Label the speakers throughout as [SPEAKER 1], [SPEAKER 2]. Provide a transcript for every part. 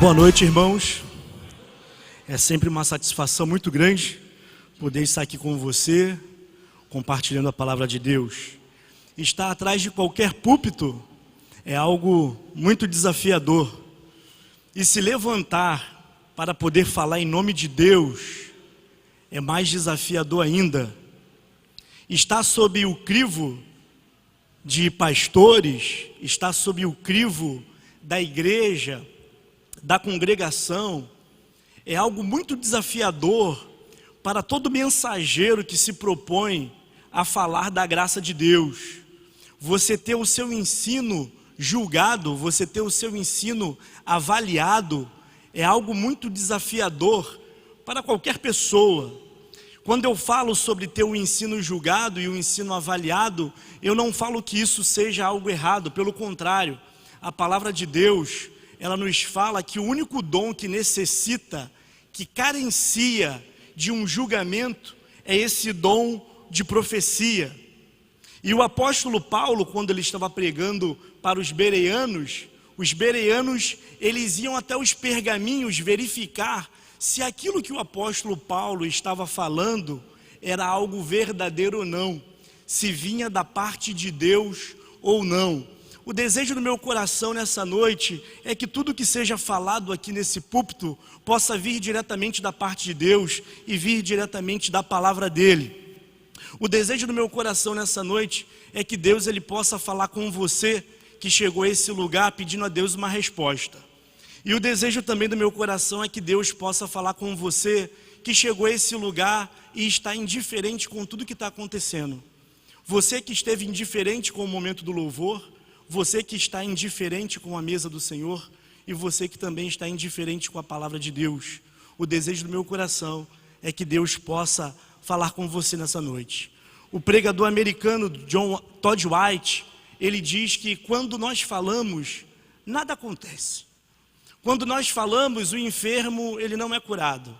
[SPEAKER 1] Boa noite, irmãos. É sempre uma satisfação muito grande poder estar aqui com você, compartilhando a palavra de Deus. Estar atrás de qualquer púlpito é algo muito desafiador. E se levantar para poder falar em nome de Deus é mais desafiador ainda. Estar sob o crivo de pastores, estar sob o crivo da igreja, da congregação, é algo muito desafiador para todo mensageiro que se propõe a falar da graça de Deus. Você ter o seu ensino julgado, você ter o seu ensino avaliado, é algo muito desafiador para qualquer pessoa. Quando eu falo sobre ter o ensino julgado e o ensino avaliado, eu não falo que isso seja algo errado, pelo contrário, a palavra de Deus, ela nos fala que o único dom que necessita, que carencia de um julgamento, é esse dom de profecia. E o apóstolo Paulo, quando ele estava pregando para os bereanos, eles iam até os pergaminhos verificar se aquilo que o apóstolo Paulo estava falando era algo verdadeiro ou não, se vinha da parte de Deus ou não. O desejo do meu coração nessa noite é que tudo que seja falado aqui nesse púlpito possa vir diretamente da parte de Deus e vir diretamente da palavra dele. O desejo do meu coração nessa noite é que Deus ele possa falar com você que chegou a esse lugar pedindo a Deus uma resposta. E o desejo também do meu coração é que Deus possa falar com você que chegou a esse lugar e está indiferente com tudo que está acontecendo. Você que esteve indiferente com o momento do louvor, você que está indiferente com a mesa do Senhor e você que também está indiferente com a palavra de Deus. O desejo do meu coração é que Deus possa falar com você nessa noite. O pregador americano Todd White, ele diz que quando nós falamos, nada acontece. Quando nós falamos, o enfermo ele não é curado.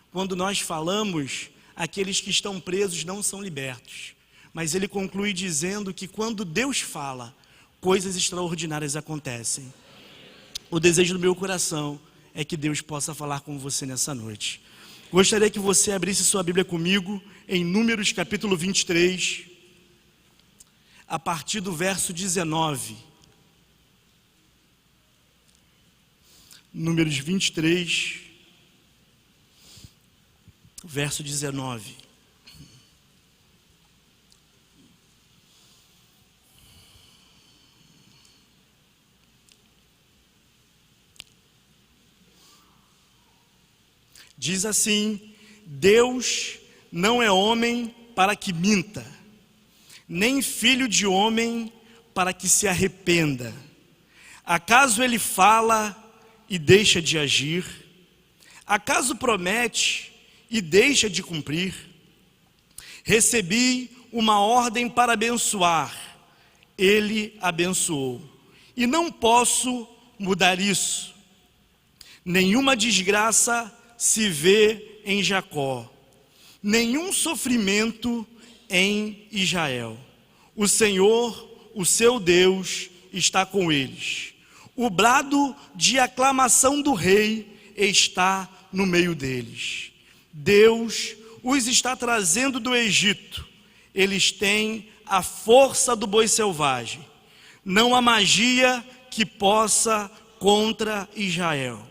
[SPEAKER 1] Quando nós falamos, aqueles que estão presos não são libertos. Mas ele conclui dizendo que quando Deus fala, coisas extraordinárias acontecem. O desejo do meu coração é que Deus possa falar com você nessa noite. Gostaria que você abrisse sua Bíblia comigo em Números capítulo 23, a partir do verso 19. Números 23, verso 19. Diz assim: Deus não é homem para que minta, nem filho de homem para que se arrependa. Acaso ele fala e deixa de agir? Acaso promete e deixa de cumprir? Recebi uma ordem para abençoar, ele abençoou, e não posso mudar isso. Nenhuma desgraça se vê em Jacó, nenhum sofrimento em Israel. O Senhor, o seu Deus, está com eles. O brado de aclamação do rei está no meio deles. Deus os está trazendo do Egito. Eles têm a força do boi selvagem. Não há magia que possa contra Israel,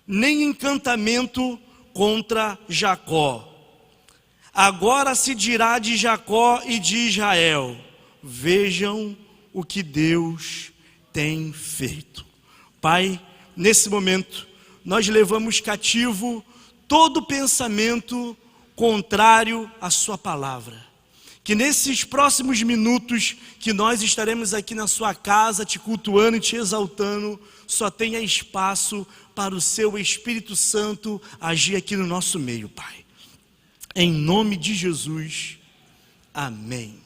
[SPEAKER 1] nem encantamento contra Jacó. Agora se dirá de Jacó e de Israel: vejam o que Deus tem feito. Pai, nesse momento, nós levamos cativo todo pensamento contrário à sua palavra. Que nesses próximos minutos que nós estaremos aqui na sua casa, te cultuando e te exaltando, só tenha espaço para o seu Espírito Santo agir aqui no nosso meio, Pai. Em nome de Jesus, amém.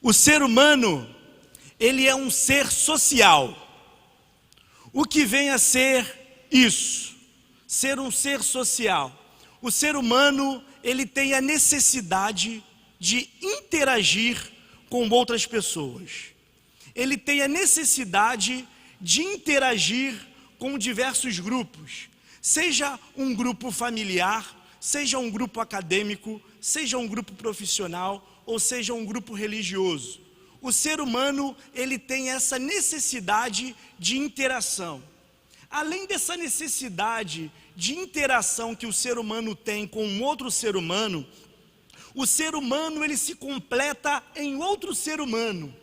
[SPEAKER 1] O ser humano, ele é um ser social. O que vem a ser isso? Ser um ser social. O ser humano, ele tem a necessidade de interagir com outras pessoas. Ele tem a necessidade de interagir com diversos grupos, seja um grupo familiar, seja um grupo acadêmico, seja um grupo profissional, ou seja um grupo religioso. O ser humano, ele tem essa necessidade de interação. Além dessa necessidade de interação que o ser humano tem com um outro ser humano, o ser humano, ele se completa em outro ser humano.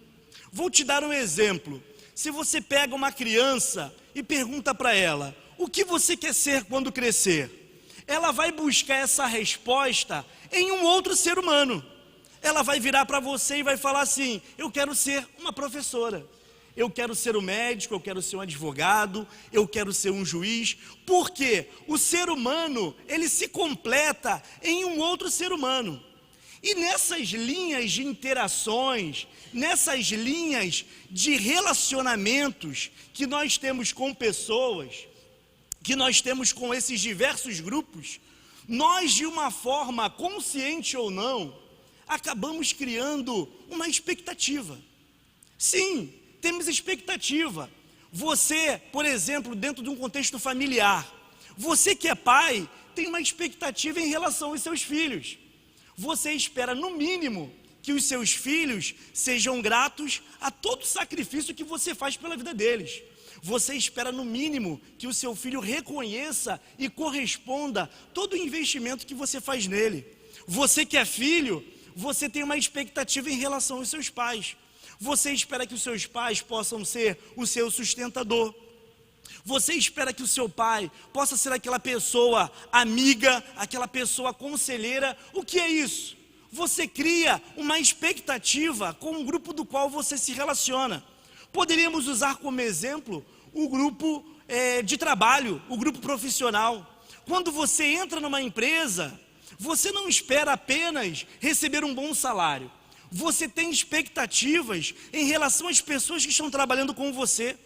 [SPEAKER 1] Vou te dar um exemplo. Se você pega uma criança e pergunta para ela, o que você quer ser quando crescer? Ela vai buscar essa resposta em um outro ser humano. Ela vai virar para você e vai falar assim, eu quero ser uma professora, eu quero ser um médico, eu quero ser um advogado, eu quero ser um juiz. Porque o ser humano, ele se completa em um outro ser humano. E nessas linhas de interações, nessas linhas de relacionamentos que nós temos com pessoas, que nós temos com esses diversos grupos, nós, de uma forma consciente ou não, acabamos criando uma expectativa. Sim, temos expectativa. Você, por exemplo, dentro de um contexto familiar, você que é pai, tem uma expectativa em relação aos seus filhos. Você espera, no mínimo, que os seus filhos sejam gratos a todo o sacrifício que você faz pela vida deles. Você espera, no mínimo, que o seu filho reconheça e corresponda todo o investimento que você faz nele. Você que é filho, você tem uma expectativa em relação aos seus pais. Você espera que os seus pais possam ser o seu sustentador. Você espera que o seu pai possa ser aquela pessoa amiga, aquela pessoa conselheira. O que é isso? Você cria uma expectativa com o grupo do qual você se relaciona. Poderíamos usar como exemplo o grupo de trabalho, o grupo profissional. Quando você entra numa empresa, você não espera apenas receber um bom salário. Você tem expectativas em relação às pessoas que estão trabalhando com você.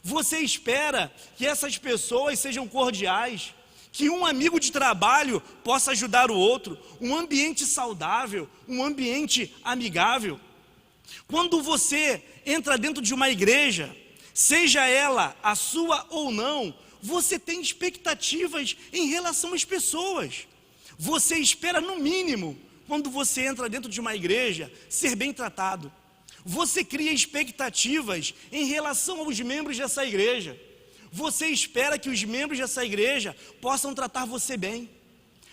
[SPEAKER 1] Você espera que essas pessoas sejam cordiais, que um amigo de trabalho possa ajudar o outro, um ambiente saudável, um ambiente amigável. Quando você entra dentro de uma igreja, seja ela a sua ou não, você tem expectativas em relação às pessoas. Você espera, no mínimo, quando você entra dentro de uma igreja, ser bem tratado. Você cria expectativas em relação aos membros dessa igreja. Você espera que os membros dessa igreja possam tratar você bem.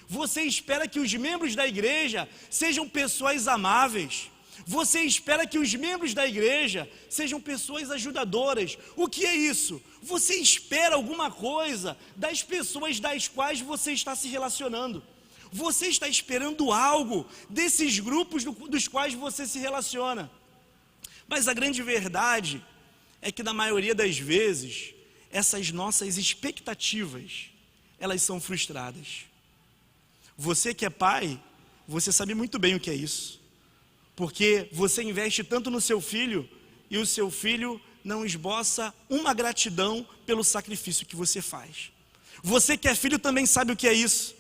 [SPEAKER 1] Você espera que os membros da igreja sejam pessoas amáveis. Você espera que os membros da igreja sejam pessoas ajudadoras. O que é isso? Você espera alguma coisa das pessoas das quais você está se relacionando. Você está esperando algo desses grupos dos quais você se relaciona. Mas a grande verdade é que, na maioria das vezes, essas nossas expectativas, elas são frustradas. Você que é pai, você sabe muito bem o que é isso. Porque você investe tanto no seu filho, e o seu filho não esboça uma gratidão pelo sacrifício que você faz. Você que é filho também sabe o que é isso.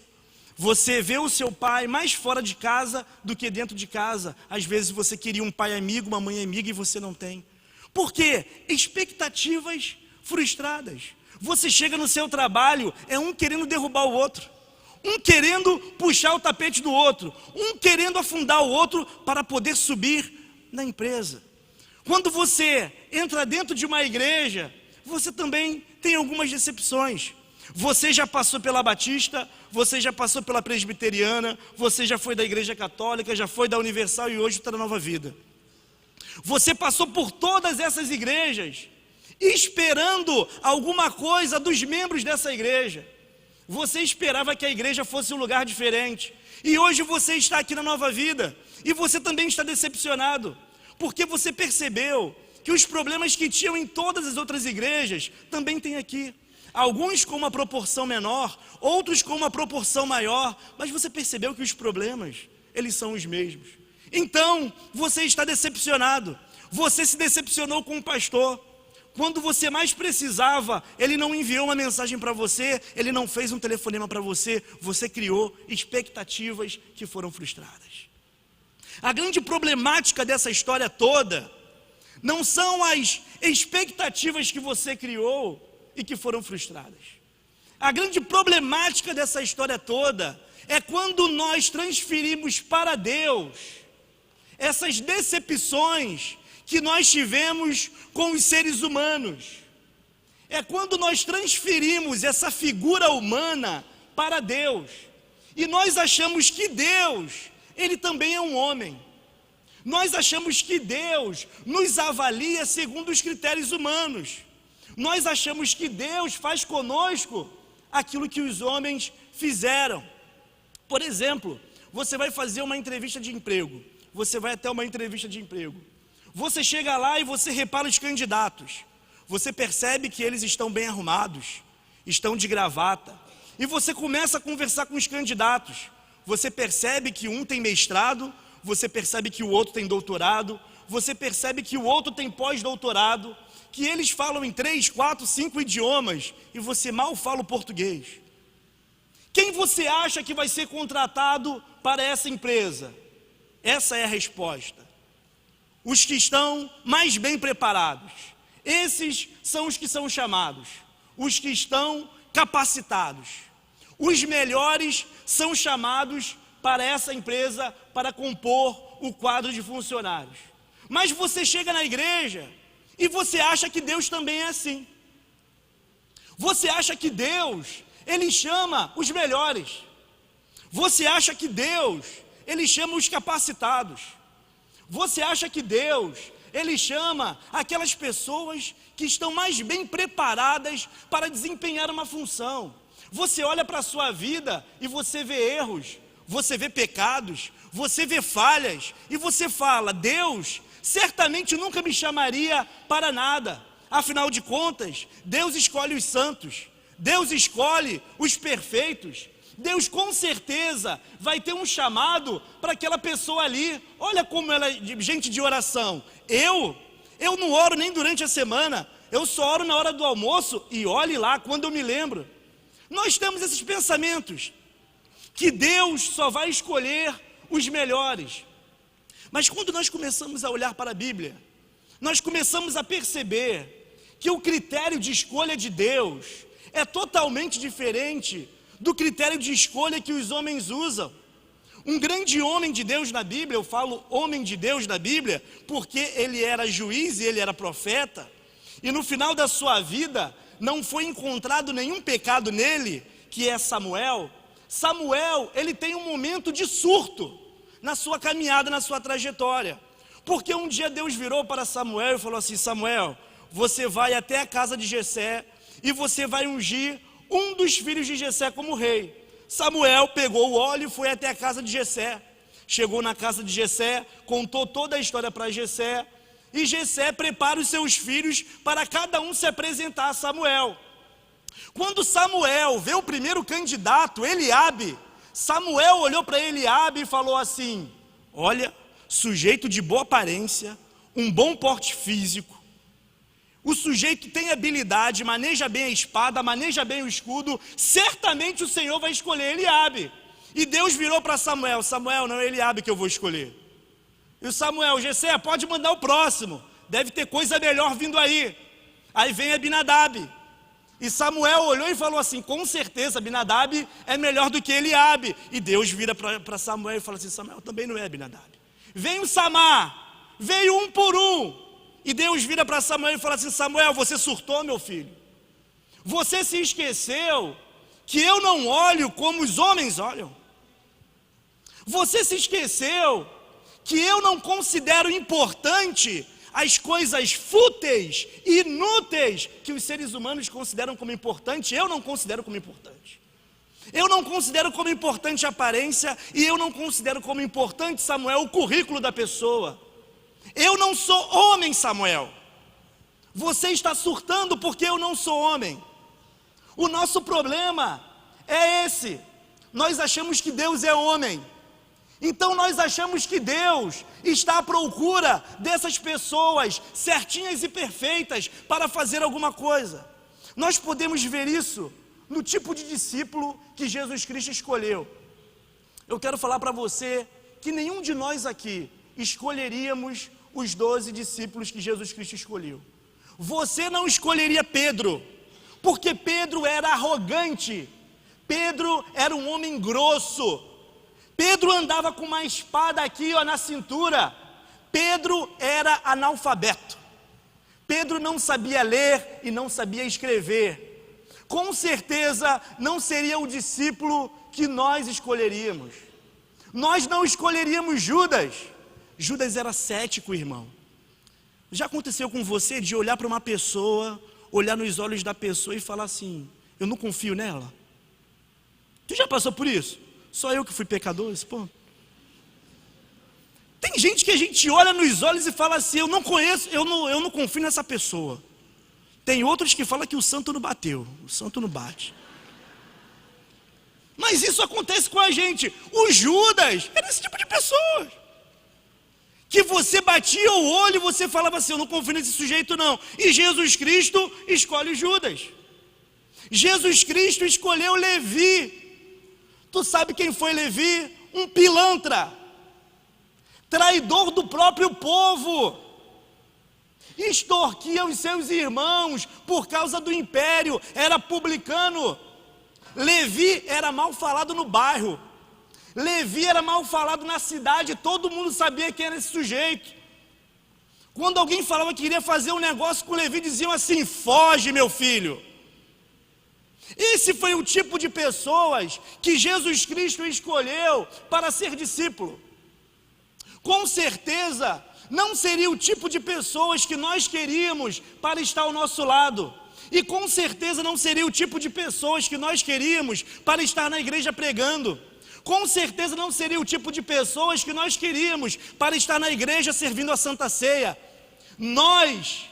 [SPEAKER 1] Você vê o seu pai mais fora de casa do que dentro de casa. Às vezes você queria um pai amigo, uma mãe amiga e você não tem. Por quê? Expectativas frustradas. Você chega no seu trabalho, é um querendo derrubar o outro. Um querendo puxar o tapete do outro. Um querendo afundar o outro para poder subir na empresa. Quando você entra dentro de uma igreja, você também tem algumas decepções. Você já passou pela Batista, você já passou pela Presbiteriana, você já foi da Igreja Católica, já foi da Universal e hoje está na Nova Vida. Você passou por todas essas igrejas, esperando alguma coisa dos membros dessa igreja. Você esperava que a igreja fosse um lugar diferente. E hoje você está aqui na Nova Vida, e você também está decepcionado, porque você percebeu que os problemas que tinham em todas as outras igrejas, também tem aqui. Alguns com uma proporção menor, outros com uma proporção maior, mas você percebeu que os problemas, eles são os mesmos. Então, você está decepcionado. Você se decepcionou com o pastor. Quando você mais precisava, ele não enviou uma mensagem para você, ele não fez um telefonema para você, você criou expectativas que foram frustradas. A grande problemática dessa história toda não são as expectativas que você criou e que foram frustradas. A grande problemática dessa história toda é quando nós transferimos para Deus essas decepções que nós tivemos com os seres humanos. É quando nós transferimos essa figura humana para Deus. E nós achamos que Deus, Ele também é um homem. Nós achamos que Deus nos avalia segundo os critérios humanos. Nós achamos que Deus faz conosco aquilo que os homens fizeram. Por exemplo, você vai fazer uma entrevista de emprego. Você vai até uma entrevista de emprego. Você chega lá e você repara os candidatos. Você percebe que eles estão bem arrumados, estão de gravata. E você começa a conversar com os candidatos. Você percebe que um tem mestrado, você percebe que o outro tem doutorado, você percebe que o outro tem pós-doutorado, que eles falam em 3, 4, 5 idiomas e você mal fala o português. Quem você acha que vai ser contratado para essa empresa? Essa é a resposta. Os que estão mais bem preparados. Esses são os que são chamados. Os que estão capacitados. Os melhores são chamados para essa empresa para compor o quadro de funcionários. Mas você chega na igreja e você acha que Deus também é assim. Você acha que Deus, Ele chama os melhores. Você acha que Deus, Ele chama os capacitados. Você acha que Deus, Ele chama aquelas pessoas que estão mais bem preparadas para desempenhar uma função. Você olha para a sua vida e você vê erros, você vê pecados, você vê falhas e você fala, Deus certamente nunca me chamaria para nada. Afinal de contas, Deus escolhe os santos, Deus escolhe os perfeitos. Deus com certeza vai ter um chamado para aquela pessoa ali. Olha como ela é gente de oração. Eu não oro nem durante a semana, eu só oro na hora do almoço e olhe lá quando eu me lembro. Nós temos esses pensamentos, que Deus só vai escolher os melhores. Mas quando nós começamos a olhar para a Bíblia, nós começamos a perceber que o critério de escolha de Deus é totalmente diferente do critério de escolha que os homens usam. Um grande homem de Deus na Bíblia, eu falo homem de Deus na Bíblia, porque ele era juiz e ele era profeta, e no final da sua vida, não foi encontrado nenhum pecado nele, que é Samuel. Samuel, ele tem um momento de surto na sua caminhada, na sua trajetória, porque um dia Deus virou para Samuel e falou assim, Samuel, você vai até a casa de Jessé, e você vai ungir um dos filhos de Jessé como rei. Samuel pegou o óleo e foi até a casa de Jessé. Chegou na casa de Jessé, contou toda a história para Jessé, e Jessé prepara os seus filhos para cada um se apresentar a Samuel. Quando Samuel vê o primeiro candidato, Eliabe, Samuel olhou para Eliabe e falou assim, olha, sujeito de boa aparência, um bom porte físico, o sujeito tem habilidade, maneja bem a espada, maneja bem o escudo, certamente o Senhor vai escolher Eliabe. E Deus virou para Samuel, Samuel, não é Eliabe que eu vou escolher. E o Samuel, Jessé, pode mandar o próximo, deve ter coisa melhor vindo aí. Aí vem Abinadab. E Samuel olhou e falou assim, com certeza Abinadab é melhor do que Eliabe. E Deus vira para Samuel e fala assim, Samuel também não é Abinadab. Vem o Samar, veio um por um. E Deus vira para Samuel e fala assim, Samuel, você surtou, meu filho. Você se esqueceu que eu não olho como os homens olham. Você se esqueceu que eu não considero importante as coisas fúteis e inúteis que os seres humanos consideram como importante, eu não considero como importante. Eu não considero como importante a aparência e eu não considero como importante, Samuel, o currículo da pessoa. Eu não sou homem, Samuel. Você está surtando porque eu não sou homem. O nosso problema é esse. Nós achamos que Deus é homem. Então nós achamos que Deus está à procura dessas pessoas certinhas e perfeitas para fazer alguma coisa. Nós podemos ver isso no tipo de discípulo que Jesus Cristo escolheu. Eu quero falar para você que nenhum de nós aqui escolheríamos os 12 discípulos que Jesus Cristo escolheu. Você não escolheria Pedro, porque Pedro era arrogante, Pedro era um homem grosso, Pedro andava com uma espada aqui na cintura, Pedro era analfabeto, Pedro não sabia ler e não sabia escrever, com certeza não seria o discípulo que nós escolheríamos. Nós não escolheríamos Judas. Judas era cético, irmão. Já aconteceu com você de olhar para uma pessoa, olhar nos olhos da pessoa e falar assim: eu não confio nela? Tu já passou por isso? Só eu que fui pecador, esse ponto. Tem gente que a gente olha nos olhos e fala assim: eu não conheço, eu não confio nessa pessoa. Tem outros que falam que o santo não bateu, o santo não bate. Mas isso acontece com a gente. O Judas era esse tipo de pessoa, que você batia o olho e você falava assim: eu não confio nesse sujeito não. E Jesus Cristo escolhe Judas. Jesus Cristo escolheu Levi. Tu sabe quem foi Levi? Um pilantra, traidor do próprio povo, extorquia os seus irmãos por causa do império, era publicano. Levi era mal falado no bairro, Levi era mal falado na cidade, todo mundo sabia quem era esse sujeito. Quando alguém falava que queria fazer um negócio com Levi, diziam assim: foge, meu filho. Esse foi o tipo de pessoas que Jesus Cristo escolheu para ser discípulo. Com certeza não seria o tipo de pessoas que nós queríamos para estar ao nosso lado. E com certeza não seria o tipo de pessoas que nós queríamos para estar na igreja pregando. Com certeza não seria o tipo de pessoas que nós queríamos para estar na igreja servindo a Santa Ceia. Nós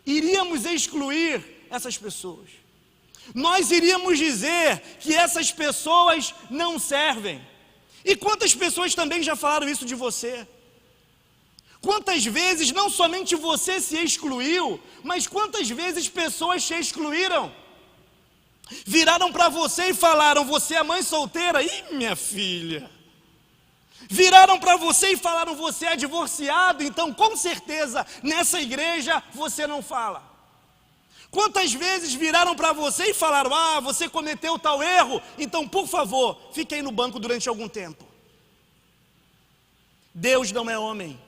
[SPEAKER 1] iríamos excluir essas pessoas. Nós iríamos dizer que essas pessoas não servem. E quantas pessoas também já falaram isso de você? Quantas vezes não somente você se excluiu, mas quantas vezes pessoas te excluíram? Viraram para você e falaram: você é mãe solteira? Ih, minha filha. Viraram para você e falaram: você é divorciado, então com certeza nessa igreja você não fala. Quantas vezes viraram para você e falaram: ah, você cometeu tal erro, então por favor, fique aí no banco durante algum tempo. Deus não é homem.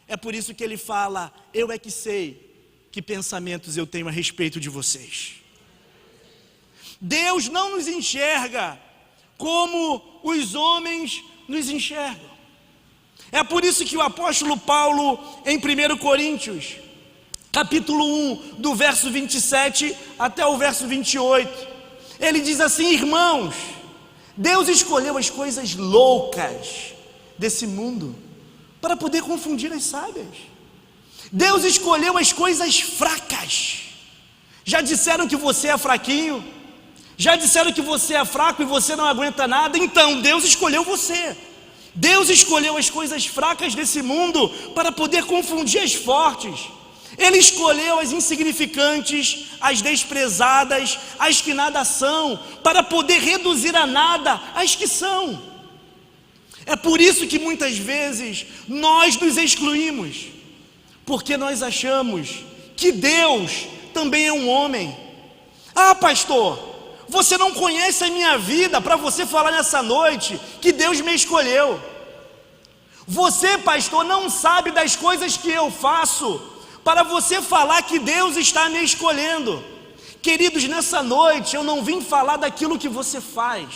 [SPEAKER 1] É por isso que ele fala: eu é que sei que pensamentos eu tenho a respeito de vocês. Deus não nos enxerga como os homens nos enxergam. É por isso que o apóstolo Paulo, em 1 Coríntios, capítulo 1, do verso 27 até o verso 28, ele diz assim: irmãos, Deus escolheu as coisas loucas desse mundo para poder confundir as sábias. Deus escolheu as coisas fracas. Já disseram que você é fraquinho? Já disseram que você é fraco e você não aguenta nada? Então Deus escolheu você. Deus escolheu as coisas fracas desse mundo para poder confundir as fortes. Ele escolheu as insignificantes, as desprezadas, as que nada são, para poder reduzir a nada as que são. É por isso que muitas vezes nós nos excluímos, porque nós achamos que Deus também é um homem. Ah, pastor, você não conhece a minha vida para você falar nessa noite que Deus me escolheu. Você, pastor, não sabe das coisas que eu faço para você falar que Deus está me escolhendo. Queridos, nessa noite eu não vim falar daquilo que você faz,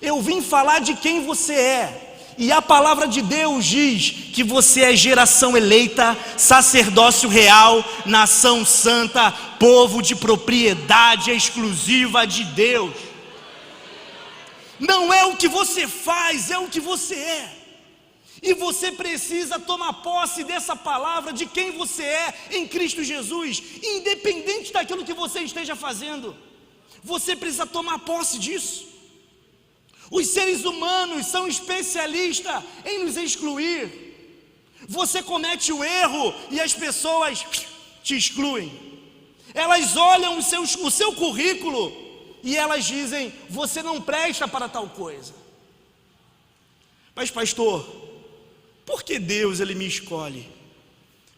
[SPEAKER 1] eu vim falar de quem você é. E a palavra de Deus diz que você é geração eleita, sacerdócio real, nação santa, povo de propriedade exclusiva de Deus. Não é o que você faz, é o que você é. E você precisa tomar posse dessa palavra de quem você é em Cristo Jesus, independente daquilo que você esteja fazendo. Você precisa tomar posse disso. Os seres humanos são especialistas em nos excluir. Você comete o erro e as pessoas te excluem. Elas olham o seu currículo e elas dizem: você não presta para tal coisa. Mas pastor, por que Deus ele me escolhe,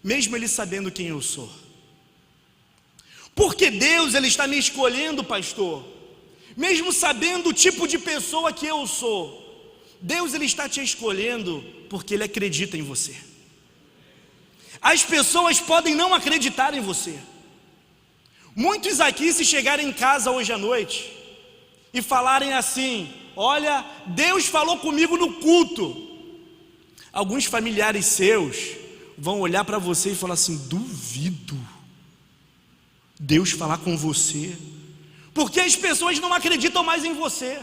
[SPEAKER 1] mesmo ele sabendo quem eu sou? Porque Deus, Ele está me escolhendo, pastor, mesmo sabendo o tipo de pessoa que eu sou. Deus, Ele está te escolhendo porque Ele acredita em você. As pessoas podem não acreditar em você. Muitos aqui, se chegarem em casa hoje à noite e falarem assim: olha, Deus falou comigo no culto, alguns familiares seus vão olhar para você e falar assim: duvido Deus falar com você, porque as pessoas não acreditam mais em você,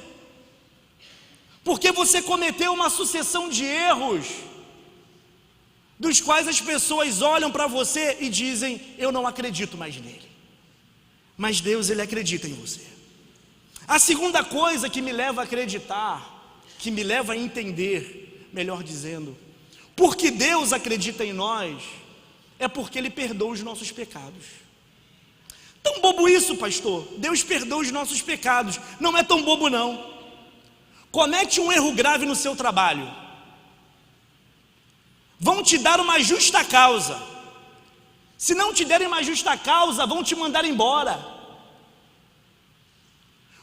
[SPEAKER 1] porque você cometeu uma sucessão de erros, dos quais as pessoas olham para você e dizem: eu não acredito mais nele. Mas Deus, Ele acredita em você. A segunda coisa que me leva a acreditar, que me leva a entender, melhor dizendo, porque Deus acredita em nós, é porque Ele perdoa os nossos pecados. Tão bobo isso, pastor? Deus perdoa os nossos pecados. Não é tão bobo não. Comete um erro grave no seu trabalho, vão te dar uma justa causa. Se não te derem uma justa causa, vão te mandar embora.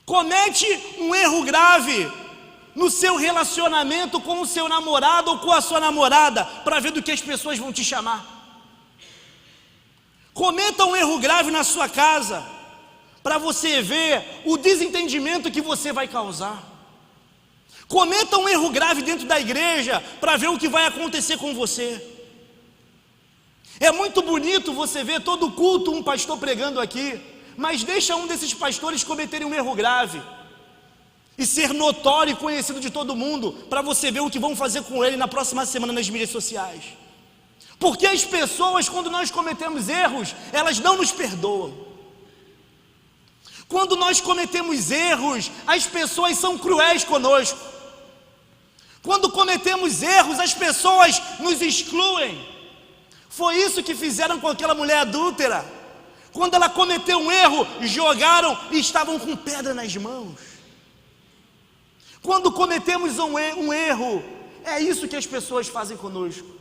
[SPEAKER 1] Comete um erro grave no seu relacionamento com o seu namorado ou com a sua namorada, para ver do que as pessoas vão te chamar. Cometa um erro grave na sua casa, para você ver o desentendimento que você vai causar. Cometa um erro grave dentro da igreja, para ver o que vai acontecer com você. É muito bonito você ver todo culto um pastor pregando aqui, mas deixa um desses pastores cometerem um erro grave e ser notório e conhecido de todo mundo, para você ver o que vão fazer com ele na próxima semana nas mídias sociais. Porque as pessoas, quando nós cometemos erros, elas não nos perdoam. Quando nós cometemos erros, as pessoas são cruéis conosco. Quando cometemos erros, as pessoas nos excluem. Foi isso que fizeram com aquela mulher adúltera. Quando ela cometeu um erro, jogaram e estavam com pedra nas mãos. Quando cometemos um erro, é isso que as pessoas fazem conosco.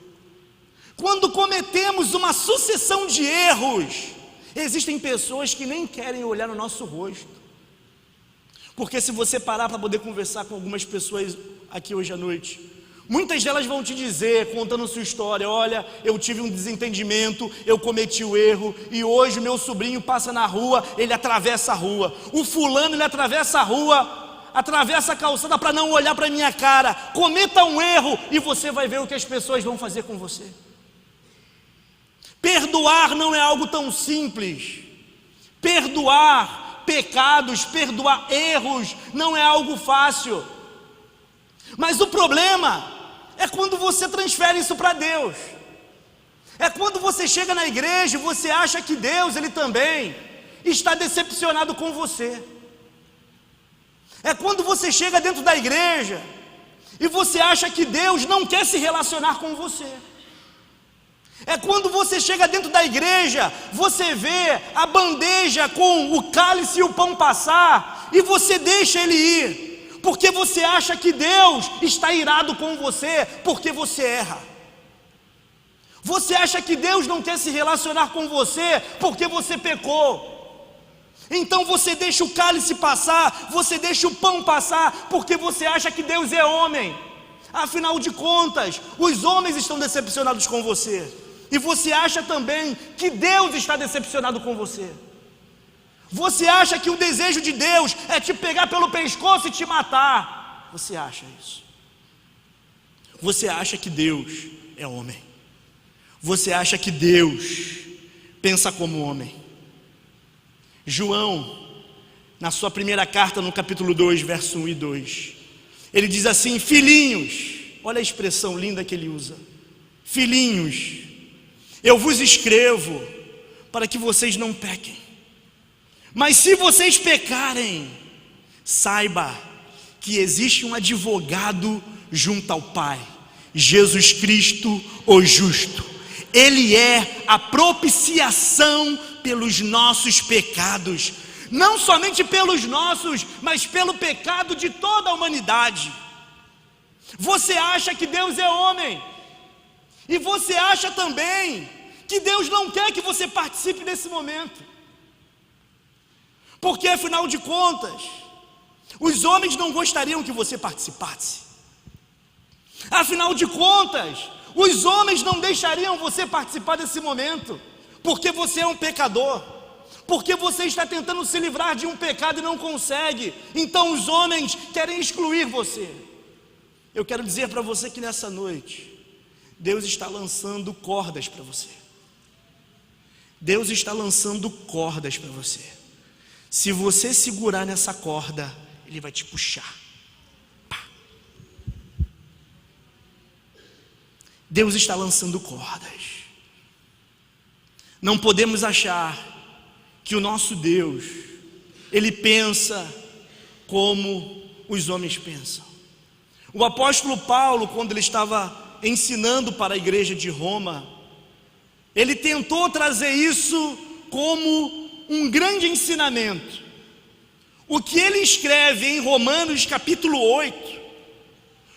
[SPEAKER 1] Quando cometemos uma sucessão de erros, existem pessoas que nem querem olhar no nosso rosto. Porque se você parar para poder conversar com algumas pessoas aqui hoje à noite, muitas delas vão te dizer, contando sua história: olha, eu tive um desentendimento, eu cometi o erro, e hoje o meu sobrinho passa na rua, ele atravessa a rua. O fulano, ele atravessa a rua, atravessa a calçada para não olhar para a minha cara. Cometa um erro e você vai ver o que as pessoas vão fazer com você. Perdoar não é algo tão simples. Perdoar pecados, perdoar erros não é algo fácil. Mas o problema é quando você transfere isso para Deus. É quando você chega na igreja e você acha que Deus, Ele também está decepcionado com você. É quando você chega dentro da igreja e você acha que Deus não quer se relacionar com você. É quando você chega dentro da igreja, você vê a bandeja com o cálice e o pão passar, e você deixa ele ir, porque você acha que Deus está irado com você, porque você erra. Você acha que Deus não quer se relacionar com você, porque você pecou. Então você deixa o cálice passar, você deixa o pão passar, porque você acha que Deus é homem. Afinal de contas, os homens estão decepcionados com você. E você acha também que Deus está decepcionado com você. Você acha que o desejo de Deus é te pegar pelo pescoço e te matar. Você acha isso. Você acha que Deus é homem. Você acha que Deus pensa como homem. João, na sua primeira carta, no capítulo 2, verso 1 e 2, ele diz assim: filhinhos, olha a expressão linda que ele usa. Filhinhos, eu vos escrevo para que vocês não pequem. Mas se vocês pecarem, saiba que existe um advogado junto ao Pai, Jesus Cristo, o justo. Ele é a propiciação pelos nossos pecados, não somente pelos nossos, mas pelo pecado de toda a humanidade. Você acha que Deus é homem, e você acha também que Deus não quer que você participe desse momento. Porque afinal de contas, os homens não gostariam que você participasse. Afinal de contas, os homens não deixariam você participar desse momento, porque você é um pecador, porque você está tentando se livrar de um pecado e não consegue. Então os homens querem excluir você. Eu quero dizer para você que nessa noite, Deus está lançando cordas para você. Deus está lançando cordas para você. Se você segurar nessa corda, Ele vai te puxar. Pá. Deus está lançando cordas. Não podemos achar que o nosso Deus, Ele pensa como os homens pensam. O apóstolo Paulo, quando ele estava ensinando para a igreja de Roma, ele tentou trazer isso como um grande ensinamento. O que ele escreve em Romanos capítulo 8,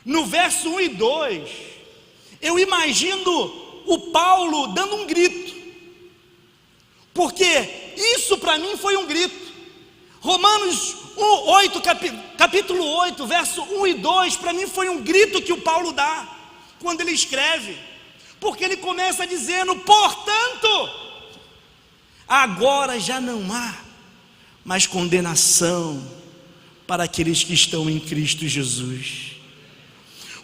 [SPEAKER 1] no verso 1 e 2, eu imagino o Paulo dando um grito, porque isso para mim foi um grito. Romanos 8, capítulo 8, verso 1 e 2, para mim foi um grito que o Paulo dá, quando ele escreve, porque ele começa dizendo: portanto, agora já não há mais condenação para aqueles que estão em Cristo Jesus.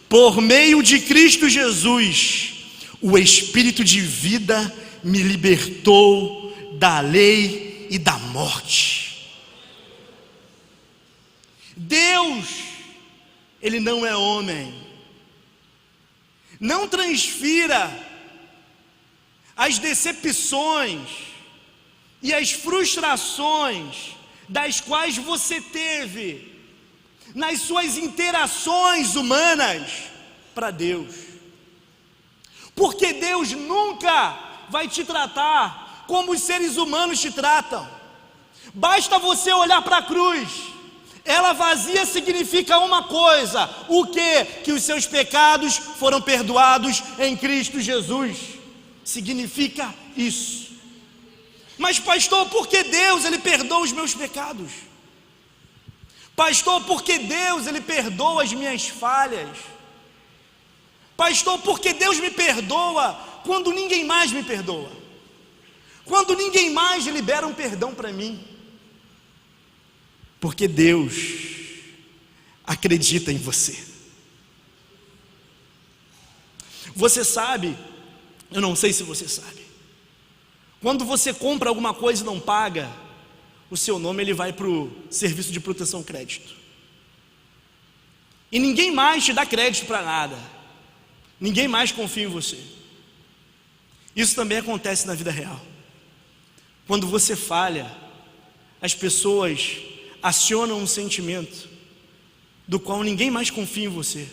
[SPEAKER 1] Por meio de Cristo Jesus, o Espírito de vida me libertou da lei e da morte. Deus, Ele não é homem. Não transfira as decepções e as frustrações das quais você teve nas suas interações humanas para Deus, porque Deus nunca vai te tratar como os seres humanos te tratam. Basta você olhar para a cruz. Ela vazia significa uma coisa: o quê? Que os seus pecados foram perdoados em Cristo Jesus. Significa isso. Mas pastor, por que Deus Ele perdoa os meus pecados? Pastor, por que Deus Ele perdoa as minhas falhas? Pastor, por que Deus me perdoa quando ninguém mais me perdoa? Quando ninguém mais libera um perdão para mim? Porque Deus acredita em você. Você sabe, eu não sei se você sabe, quando você compra alguma coisa e não paga, o seu nome ele vai para o serviço de proteção crédito. E ninguém mais te dá crédito para nada. Ninguém mais confia em você. Isso também acontece na vida real. Quando você falha, as pessoas acionam um sentimento do qual ninguém mais confia em você.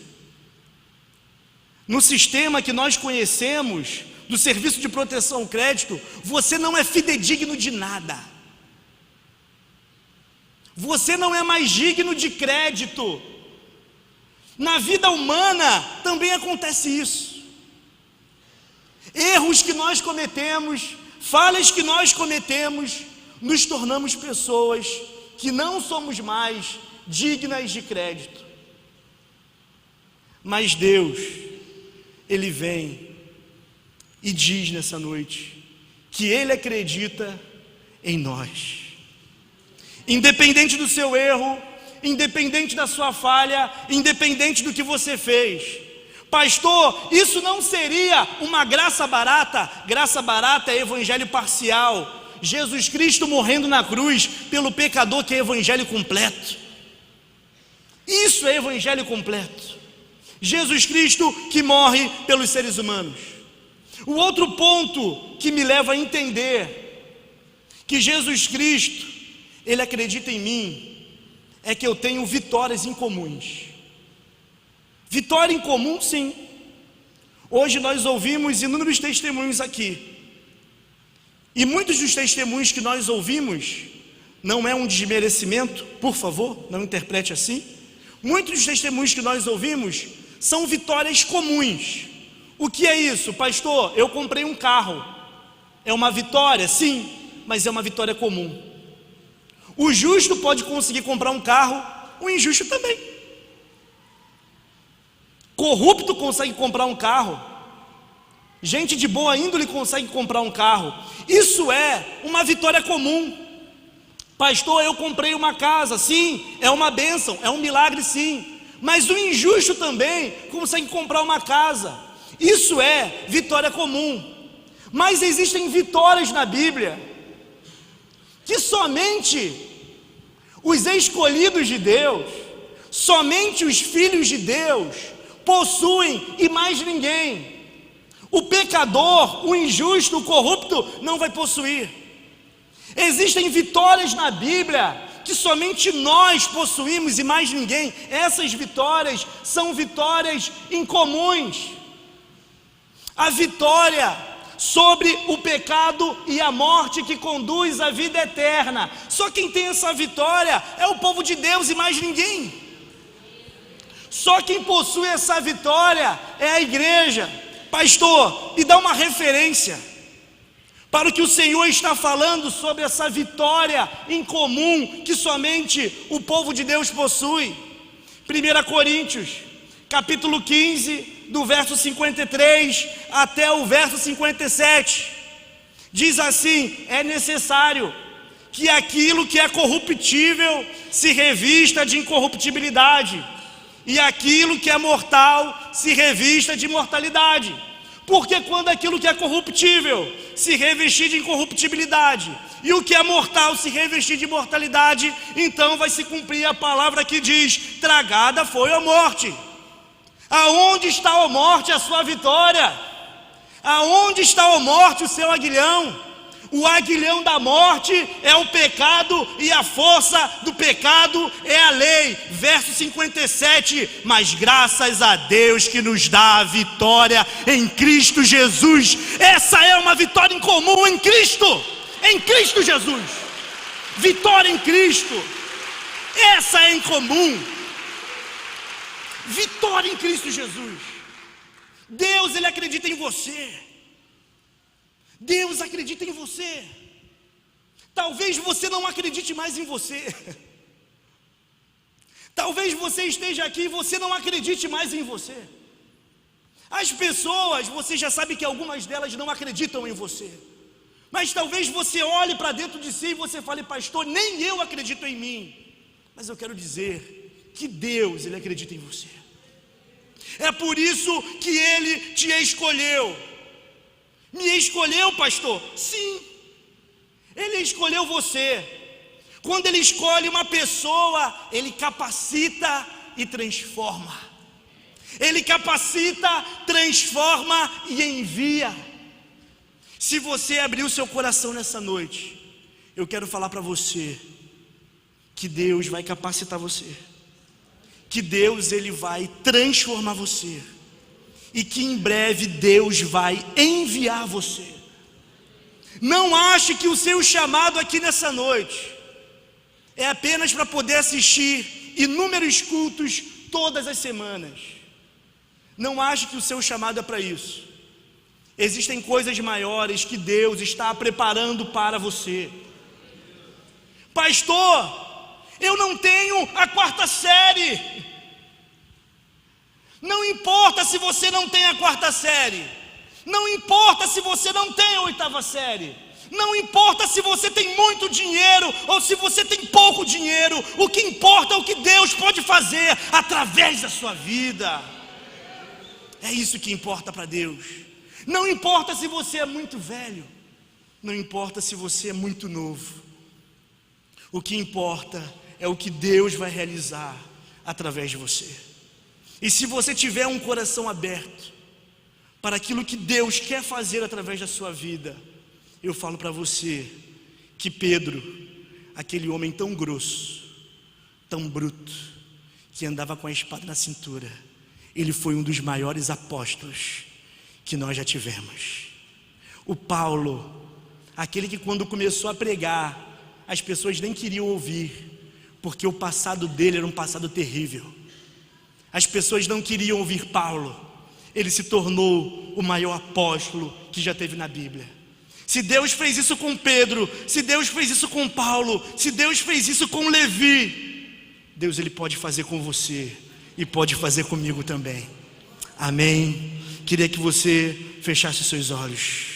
[SPEAKER 1] No sistema que nós conhecemos, do serviço de proteção ao crédito, você não é fidedigno de nada. Você não é mais digno de crédito. Na vida humana também acontece isso. Erros que nós cometemos, falhas que nós cometemos, nos tornamos pessoas que não somos mais dignas de crédito. Mas Deus, Ele vem e diz nessa noite que Ele acredita em nós. Independente do seu erro, independente da sua falha, independente do que você fez. Pastor, isso não seria uma graça barata? Graça barata é evangelho parcial. Jesus Cristo morrendo na cruz pelo pecador, que é evangelho completo. Isso é evangelho completo. Jesus Cristo que morre pelos seres humanos. O outro ponto que me leva a entender que Jesus Cristo, Ele acredita em mim, é que eu tenho vitórias incomuns. Vitória em comum, sim. Hoje nós ouvimos inúmeros testemunhos aqui. E muitos dos testemunhos que nós ouvimos, não é um desmerecimento, por favor, não interprete assim. Muitos dos testemunhos que nós ouvimos são vitórias comuns. O que é isso? Pastor, eu comprei um carro. É uma vitória? Sim, mas é uma vitória comum. O justo pode conseguir comprar um carro, o injusto também. Corrupto consegue comprar um carro, gente de boa índole consegue comprar um carro. Isso é uma vitória comum. Pastor, eu comprei uma casa, sim, é uma bênção, é um milagre, sim. Mas o injusto também consegue comprar uma casa. Isso é vitória comum. Mas existem vitórias na Bíblia que somente os escolhidos de Deus, somente os filhos de Deus possuem, e mais ninguém. O pecador, o injusto, o corrupto não vai possuir. Existem vitórias na Bíblia que somente nós possuímos e mais ninguém. Essas vitórias são vitórias incomuns. A vitória sobre o pecado e a morte que conduz à vida eterna, só quem tem essa vitória é o povo de Deus e mais ninguém. Só quem possui essa vitória é a igreja. Pastor, me dá uma referência para o que o Senhor está falando sobre essa vitória em comum que somente o povo de Deus possui. 1 Coríntios, capítulo 15, do verso 53 até o verso 57. Diz assim: é necessário que aquilo que é corruptível se revista de incorruptibilidade, e aquilo que é mortal se revista de imortalidade. Porque quando aquilo que é corruptível se revestir de incorruptibilidade, e o que é mortal se revestir de mortalidade, então vai se cumprir a palavra que diz: tragada foi a morte. Aonde está a morte, a sua vitória? Aonde está a morte, o seu aguilhão? O aguilhão da morte é o pecado, e a força do pecado é a lei. Verso 57, mas graças a Deus que nos dá a vitória em Cristo Jesus. Essa é uma vitória em comum em Cristo Jesus. Vitória em Cristo, essa é em comum. Vitória em Cristo Jesus. Deus, Ele acredita em você. Deus acredita em você. Talvez você não acredite mais em você. Talvez você esteja aqui e você não acredite mais em você. As pessoas, você já sabe que algumas delas não acreditam em você. Mas talvez você olhe para dentro de si e você fale: pastor, nem eu acredito em mim. Mas eu quero dizer que Deus, Ele acredita em você. É por isso que Ele te escolheu. Me escolheu, pastor? Sim, Ele escolheu você. Quando Ele escolhe uma pessoa, Ele capacita e transforma. Ele capacita, transforma e envia. Se você abrir o seu coração nessa noite, eu quero falar para você que Deus vai capacitar você, que Deus, Ele vai transformar você, e que em breve Deus vai enviar você. Não ache que o seu chamado aqui nessa noite é apenas para poder assistir inúmeros cultos todas as semanas. Não ache que o seu chamado é para isso. Existem coisas maiores que Deus está preparando para você. Pastor, eu não tenho a 4ª série. Não importa se você não tem a 4ª série. Não importa se você não tem a 8ª série. Não importa se você tem muito dinheiro ou se você tem pouco dinheiro. O que importa é o que Deus pode fazer através da sua vida. É isso que importa para Deus. Não importa se você é muito velho. Não importa se você é muito novo. O que importa é o que Deus vai realizar através de você. E se você tiver um coração aberto para aquilo que Deus quer fazer através da sua vida, eu falo para você que Pedro, aquele homem tão grosso, tão bruto, que andava com a espada na cintura, ele foi um dos maiores apóstolos que nós já tivemos. O Paulo, aquele que quando começou a pregar, as pessoas nem queriam ouvir, porque o passado dele era um passado terrível. As pessoas não queriam ouvir Paulo. Ele se tornou o maior apóstolo que já teve na Bíblia. Se Deus fez isso com Pedro, se Deus fez isso com Paulo, se Deus fez isso com Levi, Deus Ele pode fazer com você e pode fazer comigo também. Amém? Queria que você fechasse seus olhos.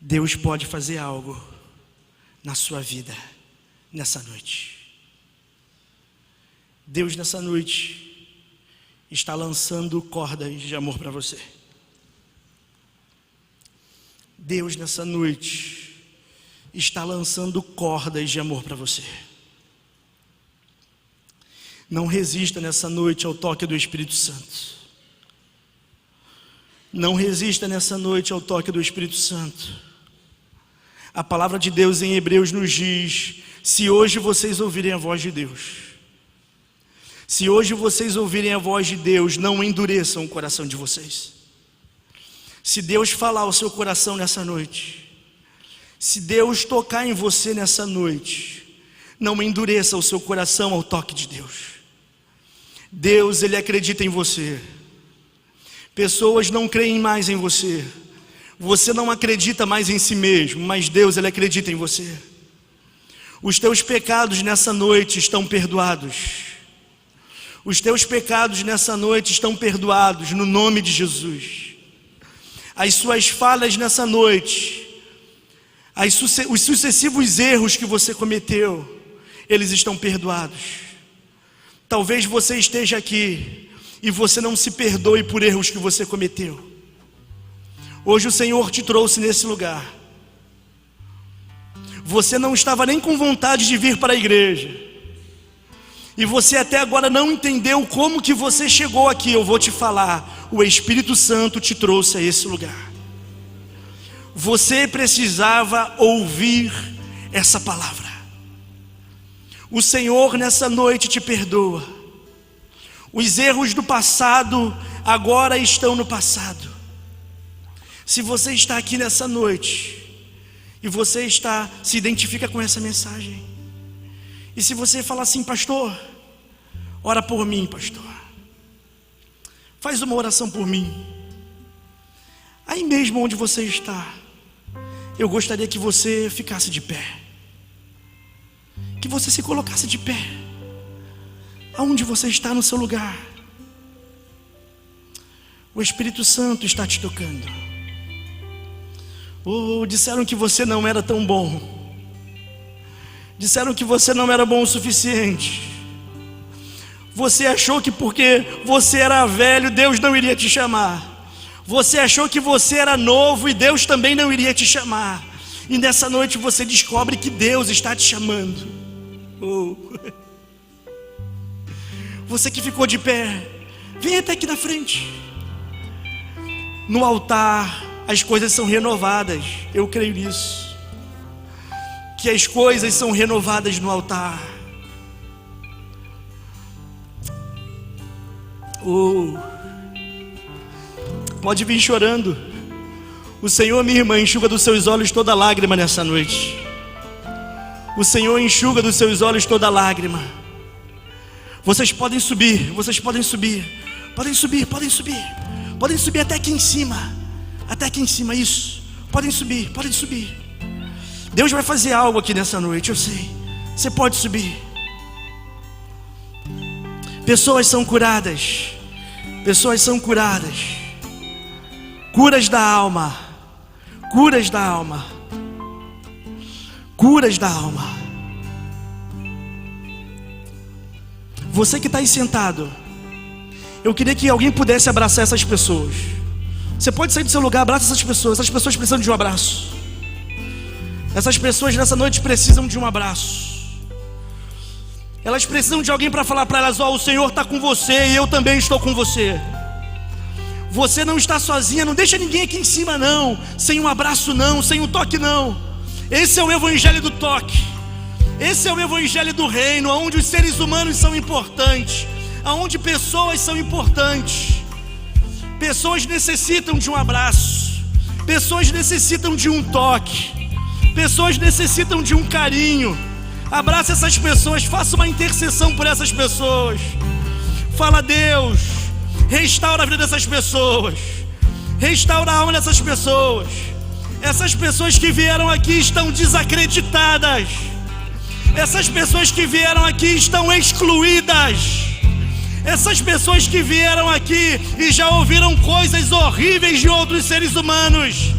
[SPEAKER 1] Deus pode fazer algo na sua vida nessa noite. Deus nessa noite está lançando cordas de amor para você. Deus nessa noite está lançando cordas de amor para você. Não resista nessa noite ao toque do Espírito Santo. Não resista nessa noite ao toque do Espírito Santo. A palavra de Deus em Hebreus nos diz: se hoje vocês ouvirem a voz de Deus, se hoje vocês ouvirem a voz de Deus, não endureçam o coração de vocês. Se Deus falar ao seu coração nessa noite, se Deus tocar em você nessa noite, não endureça o seu coração ao toque de Deus. Deus, Ele acredita em você. Pessoas não creem mais em você. Você não acredita mais em si mesmo, mas Deus, Ele acredita em você. Os teus pecados nessa noite estão perdoados. Os teus pecados nessa noite estão perdoados no nome de Jesus. As suas falhas nessa noite, os sucessivos erros que você cometeu, eles estão perdoados. Talvez você esteja aqui e você não se perdoe por erros que você cometeu. Hoje o Senhor te trouxe nesse lugar. Você não estava nem com vontade de vir para a igreja. E você até agora não entendeu como que você chegou aqui. Eu vou te falar. O Espírito Santo te trouxe a esse lugar. Você precisava ouvir essa palavra. O Senhor nessa noite te perdoa. Os erros do passado agora estão no passado. Se você está aqui nessa noite e você se identifica com essa mensagem, e se você falar assim: pastor, ora por mim, pastor, faz uma oração por mim. Aí mesmo onde você está, eu gostaria que você ficasse de pé, que você se colocasse de pé, aonde você está no seu lugar. O Espírito Santo está te tocando. Disseram que você não era tão bom. Disseram que você não era bom o suficiente. Você achou que porque você era velho, Deus não iria te chamar. Você achou que você era novo e Deus também não iria te chamar. E nessa noite você descobre que Deus está te chamando. Você que ficou de pé, vem até aqui na frente. No altar as coisas são renovadas. Eu creio nisso, que as coisas são renovadas no altar. Pode vir chorando. O Senhor, minha irmã, enxuga dos seus olhos toda lágrima nessa noite. O Senhor enxuga dos seus olhos toda lágrima. Vocês podem subir, vocês podem subir. Podem subir, podem subir. Podem subir até aqui em cima. Até aqui em cima, isso. Podem subir, podem subir. Deus vai fazer algo aqui nessa noite, eu sei. Você pode subir. Pessoas são curadas. Pessoas são curadas. Curas da alma. Curas da alma. Curas da alma. Você que está aí sentado, eu queria que alguém pudesse abraçar essas pessoas. Você pode sair do seu lugar, abraça essas pessoas. Essas pessoas precisam de um abraço. Essas pessoas nessa noite precisam de um abraço. Elas precisam de alguém para falar para elas: o Senhor está com você e eu também estou com você. Você não está sozinha, não deixa ninguém aqui em cima não, sem um abraço não, sem um toque não. Esse é o evangelho do toque. Esse é o evangelho do reino, onde os seres humanos são importantes, onde pessoas são importantes. Pessoas necessitam de um abraço. Pessoas necessitam de um toque. Pessoas necessitam de um carinho. Abraça essas pessoas, faça uma intercessão por essas pessoas. Fala: Deus, restaura a vida dessas pessoas, restaura a alma dessas pessoas. Essas pessoas que vieram aqui estão desacreditadas. Essas pessoas que vieram aqui estão excluídas. Essas pessoas que vieram aqui e já ouviram coisas horríveis de outros seres humanos,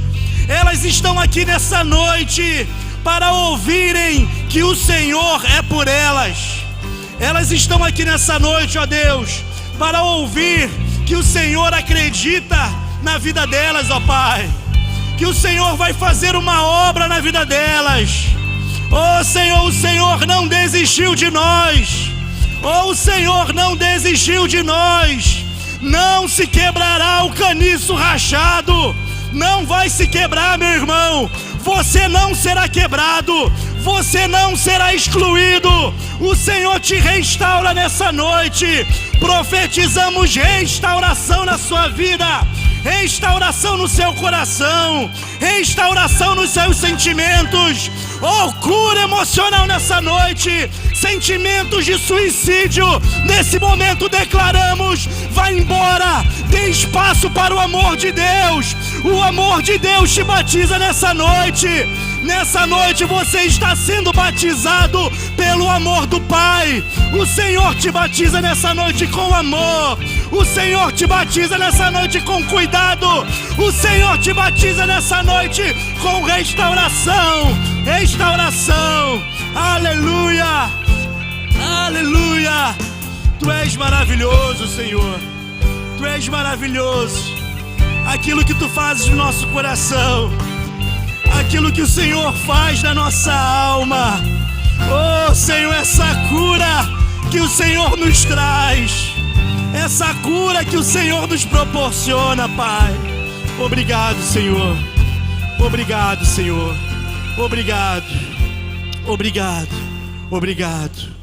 [SPEAKER 1] elas estão aqui nessa noite para ouvirem que o Senhor é por elas. Elas estão aqui nessa noite, ó Deus, para ouvir que o Senhor acredita na vida delas, ó Pai. Que o Senhor vai fazer uma obra na vida delas. Oh Senhor, o Senhor não desistiu de nós. Oh, o Senhor não desistiu de nós. Não se quebrará o caniço rachado. Não vai se quebrar, meu irmão. Você não será quebrado. Você não será excluído. O Senhor te restaura nessa noite. Profetizamos restauração na sua vida, restauração no seu coração, restauração nos seus sentimentos. Oh, cura emocional nessa noite. Sentimentos de suicídio, nesse momento declaramos: vai embora. Dê espaço para o amor de Deus. O amor de Deus te batiza nessa noite. Nessa noite você está sendo batizado pelo amor do Pai. O Senhor te batiza nessa noite com amor. O Senhor te batiza nessa noite com cuidado. O Senhor te batiza nessa noite com restauração. Restauração. Aleluia. Aleluia. Tu és maravilhoso, Senhor. Tu és maravilhoso. Aquilo que tu fazes no nosso coração, aquilo que o Senhor faz na nossa alma. Oh Senhor, essa cura que o Senhor nos traz, essa cura que o Senhor nos proporciona, Pai. Obrigado, Senhor. Obrigado, Senhor. Obrigado. Obrigado. Obrigado.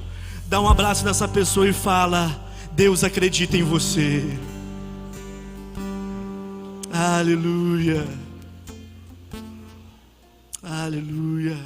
[SPEAKER 1] Dá um abraço nessa pessoa e fala: Deus acredita em você. Aleluia. Aleluia.